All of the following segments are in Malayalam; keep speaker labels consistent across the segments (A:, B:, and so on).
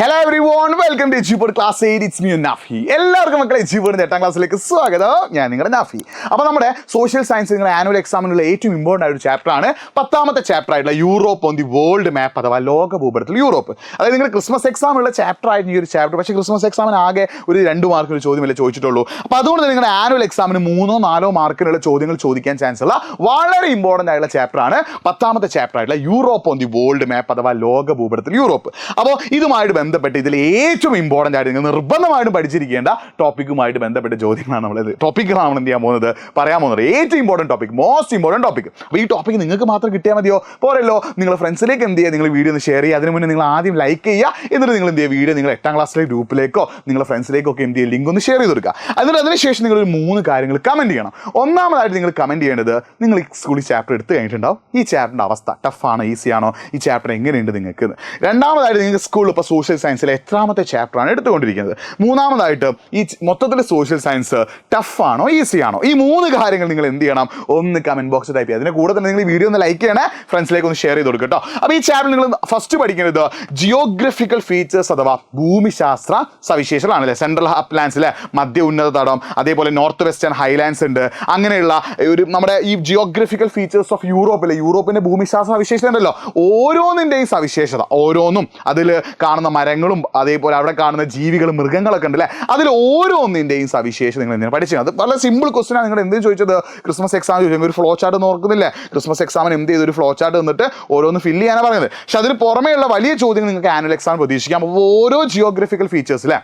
A: Hello everyone, welcome to Achieveboard Class 8. It's me, Nafi. എല്ലാവർക്കും മക്കളെ Achieveboard 8ാം ക്ലാസ്സിലേക്ക് സ്വാഗതം. ഞാൻ നിങ്ങളുടെ നാഫി. അപ്പോൾ നമ്മുടെ സോഷ്യൽ സയൻസ് നിങ്ങളുടെ ആനുവൽ എക്സാമിനുള്ള ഏറ്റവും ഇമ്പോർട്ടൻ്റ് ആയ ഒരു ചാപ്റ്ററാണ് 10ാമത്തെ ചാപ്റ്റർ ആയിട്ടുള്ള Europe on the world map അഥവാ ലോക ഭൂപടത്തിൽ യൂറോപ്പ്. അതായത് നിങ്ങൾ ക്രിസ്മസ് എക്സാമുള്ള ചാപ്റ്റർ ആയിരുന്നു ഈ ഒരു ചാപ്റ്റർ. പക്ഷേ ക്രിസ്മസ് എക്സാമിന് ആകെ ഒരു 2 മാർക്കിന് ചോദ്യമല്ലേ ചോദിച്ചിട്ടുള്ളൂ. അപ്പോൾ അതുകൊണ്ട് തന്നെ നിങ്ങളുടെ ആനുവൽ എക്സാമിന് 3-4 മാർക്കിനുള്ള ചോദ്യങ്ങൾ ചോദിക്കാൻ ചാൻസ് ഉള്ള വളരെ ഇമ്പോർട്ടൻ്റ് ആയിട്ടുള്ള ചാപ്റ്ററാണ് 10ാമത്തെ ചാപ്റ്റർ ആയിട്ടുള്ള Europe on the world map അഥവാ ലോക ഭൂപടത്തിൽ യൂറോപ്പ്. അപ്പോൾ ഇതുമായിട്ട് ബന്ധപ്പെട്ട് ഇതിൽ ഏറ്റവും ഇമ്പോർട്ടൻ്റ് ആയിട്ട് നിങ്ങൾ നിർബന്ധമായിട്ടും പഠിച്ചിരിക്കേണ്ട ടോപ്പിക്കുമായിട്ട് ബന്ധപ്പെട്ട ചോദ്യങ്ങളാണ് ടോപ്പിക്കുകളാണ് നമ്മൾ എന്ത് ചെയ്യാൻ പോകുന്നത് പറയാൻ പോകുന്നത്. ഏറ്റവും important topic, most important topic. അപ്പോൾ ഈ ടോപ്പിക്ക് നിങ്ങൾക്ക് മാത്രം കിട്ടിയാൽ മതിയോ? പോരല്ലോ. നിങ്ങളുടെ ഫ്രണ്ട്സിലേക്ക് എന്ത് ചെയ്യുക, നിങ്ങൾ വീഡിയോ ഒന്ന് ഷെയർ ചെയ്യുക. അതിന് മുന്നേ നിങ്ങൾ ആദ്യം ലൈക്ക് ചെയ്യുക. എന്നിട്ട് നിങ്ങൾ എന്ത് ചെയ്യുക, വീഡിയോ നിങ്ങൾ 8ാം ക്ലാസ്സിലെ ഗ്രൂപ്പിലേക്കോ നിങ്ങളുടെ ഫ്രണ്ട്സിലേക്കോ ഒക്കെ എന്ത് ചെയ്യുക, ലിങ്ക് ഒന്ന് ഷെയർ ചെയ്ത് കൊടുക്കുക. അതിനുശേഷം നിങ്ങൾ ഒരു 3 കാര്യങ്ങൾ കമൻറ്റ് ചെയ്യണം. ഒന്നാമതായിട്ട് നിങ്ങൾ കമൻറ്റ് ചെയ്യേണ്ടത്, നിങ്ങൾ ഈ സ്കൂളിൽ ചാപ്റ്റർ എടുത്ത് കഴിഞ്ഞിട്ടുണ്ടാവും, ഈ ചാപ്റ്ററിൻ്റെ അവസ്ഥ ടഫാണോ ഈസിയാണോ, ഈ ചാപ്റ്റർ എങ്ങനെയുണ്ട് നിങ്ങൾക്ക്. രണ്ടാമതായിട്ട് നിങ്ങൾക്ക് സ്കൂളിൽ ഇപ്പോൾ സോഷ്യൽ സയൻസിലെ എത്രാമത്തെ ചാപ്റ്ററാണ് എടുത്തുകൊണ്ടിരിക്കുന്നത്. മൂന്നാമതായിട്ട് ഈ മൊത്തത്തിൽ സോഷ്യൽ സയൻസ് ടഫാണോ ഈസിയാണോ, ഈ 3 കാര്യങ്ങൾ നിങ്ങൾ എന്ത് ചെയ്യണം, ഒന്ന് കമൻറ്റ് ബോക്സ് ടൈപ്പ് ചെയ്യുക. അതിൻ്റെ കൂടെ തന്നെ നിങ്ങൾ ഈ വീഡിയോ ഒന്ന് ലൈക്ക് ചെയ്യണേ, ഫ്രണ്ട്സിലേക്ക് ഒന്ന് ഷെയർ ചെയ്ത് കൊടുക്കുക കേട്ടോ. അപ്പോൾ ഈ ചാപ്റ്റർ നിങ്ങൾ ഫസ്റ്റ് പഠിക്കുന്നത് ജിയോഗ്രഫിക്കൽ ഫീച്ചേഴ്സ് അഥവാ ഭൂമിശാസ്ത്ര സവിശേഷതകളാണല്ലേ. സെൻട്രൽ അപ്ലാൻസിലെ മധ്യ ഉന്നത തടം, അതേപോലെ നോർത്ത് വെസ്റ്റേൺ ഹൈലാൻഡ്സ് ഉണ്ട്. അങ്ങനെയുള്ള ഒരു നമ്മുടെ ഈ ജിയോഗ്രഫിക്കൽ ഫീച്ചേഴ്സ് ഓഫ് യൂറോപ്പിലെ യൂറോപ്പിൻ്റെ ഭൂമിശാസ്ത്ര സവിശേഷത ഉണ്ടല്ലോ, ഓരോന്നിൻ്റെയും സവിശേഷത, ഓരോന്നും അതിൽ കാണുന്ന മരങ്ങളും അതേപോലെ അവിടെ കാണുന്ന ജീവികളും മൃഗങ്ങളൊക്കെ ഉണ്ടല്ലേ, അതിൽ ഓരോന്നിൻ്റെയും സവിശേഷത നിങ്ങൾ എന്തിനാണ് പഠിച്ചത്. അത് വളരെ സിമ്പിൾ ക്വസ്റ്റ്യനാണ്. നിങ്ങൾ എന്തെങ്കിലും ചോദിച്ചത് ക്രിസ്മസ് എക്സാം ചോദിച്ചെങ്കിൽ ഒരു ഫ്ലോ ചാർട്ട് നോക്കുന്നില്ലേ, ക്രിസ്മസ് എക്സാമിന് എന്ത് ചെയ്ത് ഒരു ഫ്ലോ ചാർട്ട് തന്നിട്ട് ഓരോന്ന് ഫില്ല് ചെയ്യാനാണ് പറയുന്നത്. പക്ഷെ അതിന് പുറമെയുള്ള വലിയ ചോദ്യങ്ങൾ നിങ്ങൾക്ക് ആനുവൽ എക്സാം പ്രതീക്ഷിക്കാം. ഓരോ ജിയോഗ്രഫിക്കൽ ഫീച്ചേഴ്സിലെ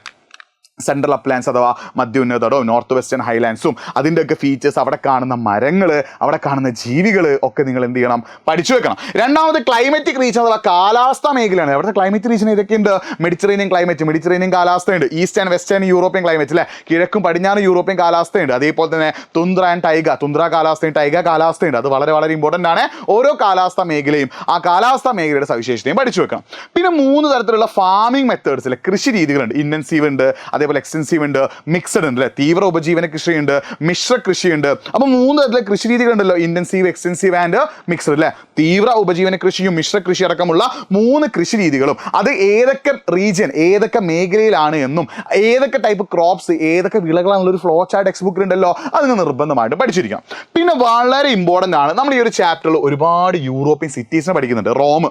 A: സെൻട്രൽ അപ്ലാൻസ് അഥവാ മധ്യ ഉന്നതടവും നോർത്ത് വെസ്റ്റേൺ ഹൈലാൻഡ്സും അതിൻ്റെയൊക്കെ ഫീച്ചേഴ്സ്, അവിടെ കാണുന്ന മരങ്ങൾ, അവിടെ കാണുന്ന ജീവികൾ ഒക്കെ നിങ്ങൾ എന്ത് ചെയ്യണം, പഠിച്ചു വെക്കണം. രണ്ടാമത് ക്ലൈമറ്റിക് റീജൻ അഥവാ കാലാവസ്ഥാ മേഖലയാണ്. അവിടുത്തെ ക്ലൈമറ്റ് റീജൻ ഏതൊക്കെയുണ്ട്? മെഡിറ്ററേനിയൻ ക്ലൈമറ്റ്, മെഡിറ്ററേനിയൻ കാലാവസ്ഥയുണ്ട്. East and western European climate അല്ലേ, കിഴക്കും പടിഞ്ഞാറ് യൂറോപ്യൻ കാലാവസ്ഥയുണ്ട്. അതേപോലെ തന്നെ തുന്ദ്ര ആൻഡ് ടൈഗ, തുന്ദ്ര കാലാവസ്ഥയും ടൈഗ കാലാവസ്ഥയുണ്ട്. അത് വളരെ വളരെ ഇമ്പോർട്ടൻ്റ് ആണ്. ഓരോ കാലാവസ്ഥാ മേഖലയും ആ കാലാവസ്ഥാ മേഖലയുടെ സവിശേഷതയും പഠിച്ചു വെക്കണം. പിന്നെ 3 തരത്തിലുള്ള ഫാമിംഗ് മെത്തേഡ്സിലെ കൃഷി രീതികളുണ്ട്. ഇൻറ്റൻസീവ് ഉണ്ട്, അതേപോലെ എക്സ്റ്റൻസീവ് ഉണ്ട്, മിക്സഡ് ഉണ്ട് അല്ലേ, തീവ്ര ഉപജീവന കൃഷിയുണ്ട്, മിശ്ര കൃഷിയുണ്ട്. അപ്പോൾ 3 തരത്തിലെ കൃഷി രീതികളുണ്ടല്ലോ, ഇൻറ്റൻസീവ്, എക്സ്റ്റൻസീവ് ആൻഡ് മിക്സഡ് അല്ലേ. തീവ്ര ഉപജീവന കൃഷിയും മിശ്ര കൃഷി അടക്കമുള്ള 3 കൃഷി രീതികളും അത് ഏതൊക്കെ റീജിയൻ, ഏതൊക്കെ മേഖലയിലാണ് എന്നും ഏതൊക്കെ ടൈപ്പ് ക്രോപ്സ്, ഏതൊക്കെ വിളകളാണെന്നുള്ളൊരു ഫ്ലോ ചാർട്ട് ടെക്സ്റ്റ് ബുക്കിൽ ഉണ്ടല്ലോ, അത് നിങ്ങൾ നിർബന്ധമായിട്ട് പഠിച്ചിരിക്കണം. പിന്നെ വളരെ ഇമ്പോർട്ടൻ്റ് ആണ്, നമ്മൾ ഈ ഒരു ചാപ്റ്ററിൽ ഒരുപാട് യൂറോപ്യൻ സിറ്റീസിനെ പഠിക്കുന്നുണ്ട്. റോം,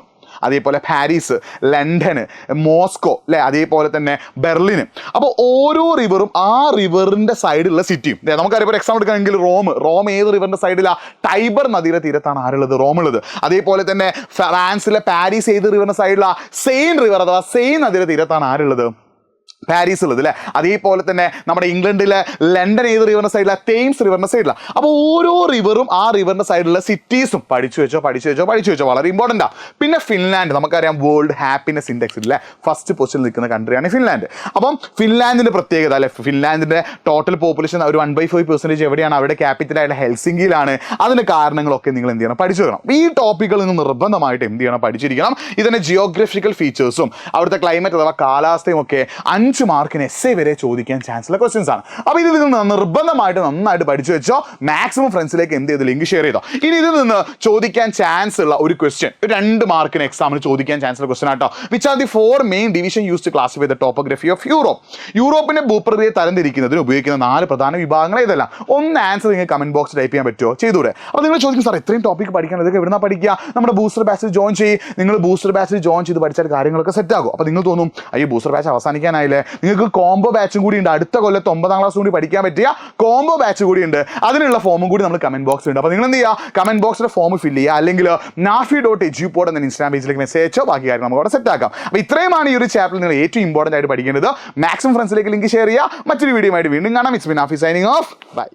A: അതേപോലെ പാരീസ്, ലണ്ടന്, മോസ്കോ അല്ലേ, അതേപോലെ തന്നെ ബെർലിന്. അപ്പോൾ ഓരോ റിവറും ആ റിവറിൻ്റെ സൈഡിലുള്ള സിറ്റിയും, നമുക്കറിയാം എക്സാം എടുക്കുകയാണെങ്കിൽ റോം ഏത് റിവറിൻ്റെ സൈഡിലാണ്? ടൈബർ നദിയുടെ തീരത്താണ് ആരുള്ളത്? റോമുള്ളത്. അതേപോലെ തന്നെ ഫ്രാൻസിലെ പാരീസ് ഏത് റിവറിൻ്റെ സൈഡിലാണ്? സെയിൻ റിവർ അഥവാ സെയിൻ നദിയുടെ തീരത്താണ് ആരുള്ളത്? പാരീസ് ഉള്ളത് അല്ലേ. അതേപോലെ തന്നെ നമ്മുടെ ഇംഗ്ലണ്ടിലെ ലണ്ടൻ ഏത് റിവറിൻ്റെ സൈഡിലാണ്? തേംസ് റിവറിൻ്റെ സൈഡിലാണ്. അപ്പോൾ ഓരോ റിവറും ആ റിവറിൻ്റെ സൈഡിലുള്ള സിറ്റീസും പഠിച്ചു വെച്ചോ, വളരെ ഇമ്പോർട്ടൻ്റ് ആണ്. പിന്നെ ഫിൻലാൻഡ്, നമുക്കറിയാം വേൾഡ് ഹാപ്പിനെസ് ഇൻഡെക്സ് ഇല്ലേ, ഫസ്റ്റ് പൊസിഷനിൽ നിൽക്കുന്ന കൺട്രിയാണ് ഫിൻലാൻഡ്. അപ്പം ഫിൻലാൻഡിൻ്റെ പ്രത്യേകത അല്ലെ, ഫിൻലാൻഡിൻ്റെ ടോട്ടൽ പോപ്പുലേഷൻ ഒരു 1/5% എവിടെയാണ്? അവിടെ ക്യാപിറ്റലായിട്ടുള്ള ഹെൽസിങ്കിയിലാണ്. അതിൻ്റെ കാരണങ്ങളൊക്കെ നിങ്ങൾ എന്ത് ചെയ്യണം, പഠിച്ചു വെക്കണം. ഈ ടോപ്പിക്കുകൾ നിങ്ങൾ നിർബന്ധമായിട്ട് എന്ത് ചെയ്യണം, പഠിച്ചിരിക്കണം. ഇതിൻ്റെ ജിയോഗ്രഫിക്കൽ ഫീച്ചേഴ്സും അവിടുത്തെ ക്ലൈമറ്റ് അഥവാ കാലാവസ്ഥയും ഒക്കെ 5 മാർക്കിന് എസ്സേ വരെ ചോദിക്കാൻ ചാൻസ് ഉള്ള ക്വസ്റ്റ്യൻസ് ആണ്. അപ്പോൾ ഇതിൽ നിന്ന് നിർബന്ധമായിട്ട് നന്നായിട്ട് പഠിച്ചു വെച്ചോ. മാക്സിമം ഫ്രണ്ട്സിലേക്ക് എന്ത് ചെയ്ത് ലിങ്ക് ഷെയർ ചെയ്തോ. ഇനി ഇതിൽ നിന്ന് ചോദിക്കാൻ ചാൻസ് ഉള്ള ഒരു ക്വസ്റ്റ്യൻ, 2 മാർക്കിന് എക്സാമിന് ചോദിക്കാൻ ചാൻസ് ഉള്ള ക്വസ്റ്റ്യൻ ആട്ടോ. Which are the 4 main division use to classify the topography of Europe. യൂറോപ്പിന്റെ ഭൂപ്രകൃതിയെ തരംതിരിക്കുന്നതിന് ഉപയോഗിക്കുന്ന 4 പ്രധാന വിഭാഗങ്ങൾ ഏതെല്ലാം? ഒന്ന് ആൻസർ നിങ്ങൾ കമന്റ് ബോക്സ് ടൈപ്പ് ചെയ്യാൻ പറ്റുമോ? ചെയ്തൂടെ? അപ്പോൾ നിങ്ങൾ ചോദിക്കും, സാർ ഇത്രയും ടോപ്പിക് പഠിക്കാൻ ഇതൊക്കെ എവിടുന്നാ പഠിക്കുക? നമ്മുടെ ബൂസ്റ്റർ ബാച്ചിൽ ജോയിൻ ചെയ്യും. നിങ്ങൾ ബൂസ്റ്റർ ബാച്ചിൽ ജോയിൻ ചെയ്ത് പഠിച്ചാൽ കാര്യങ്ങളൊക്കെ സെറ്റ് ആകും. അപ്പോൾ നിങ്ങൾ തോന്നും, അയ്യോ ബൂസ്റ്റർ ബാച്ച് അവസാനിക്കാനായില്ലേ. നിങ്ങൾക്ക് കോംബോ ബാച്ചും കൂടി ഉണ്ട്. അടുത്ത കൊല്ലത്ത് 9ാം ക്ലാസ് കൂടി പഠിക്കാൻ പറ്റിയ കോംബോ ബാച്ച് കൂടി ഉണ്ട്. അതിനുള്ള ഫോമും കൂടി നമ്മൾ കമന്റ് ബോക്സിൽ ഉണ്ട്. അപ്പോൾ നിങ്ങൾ എന്ത് ചെയ്യുക, കമന്റ് ബോക്സിലെ ഫോം ഫില്ല് ചെയ്യുക, അല്ലെങ്കിൽ nafi.achieveboard എന്ന ഇൻസ്റ്റാഗ്രാം പേജിലേക്ക് മെസ്സേജ് അയച്ചോ, ബാക്കി കാര്യം നമുക്ക് അവിടെ സെറ്റ് ആക്കാം. അപ്പോൾ ഇത്രയുമാണ് ഈ ഒരു ചാപ്റ്ററിൽ നിങ്ങൾ ഏറ്റവും ഇമ്പോർട്ടൻ്റ് ആയിട്ട് പഠിക്കേണ്ടത്. മാക്സിമം ഫ്രണ്ട്സിലേക്ക് ലിങ്ക് ഷെയർ ചെയ്യുക. മറ്റൊരു വീഡിയോ ആയിട്ട് വീണ്ടും കാണാം. It's me Nafi signing off. By.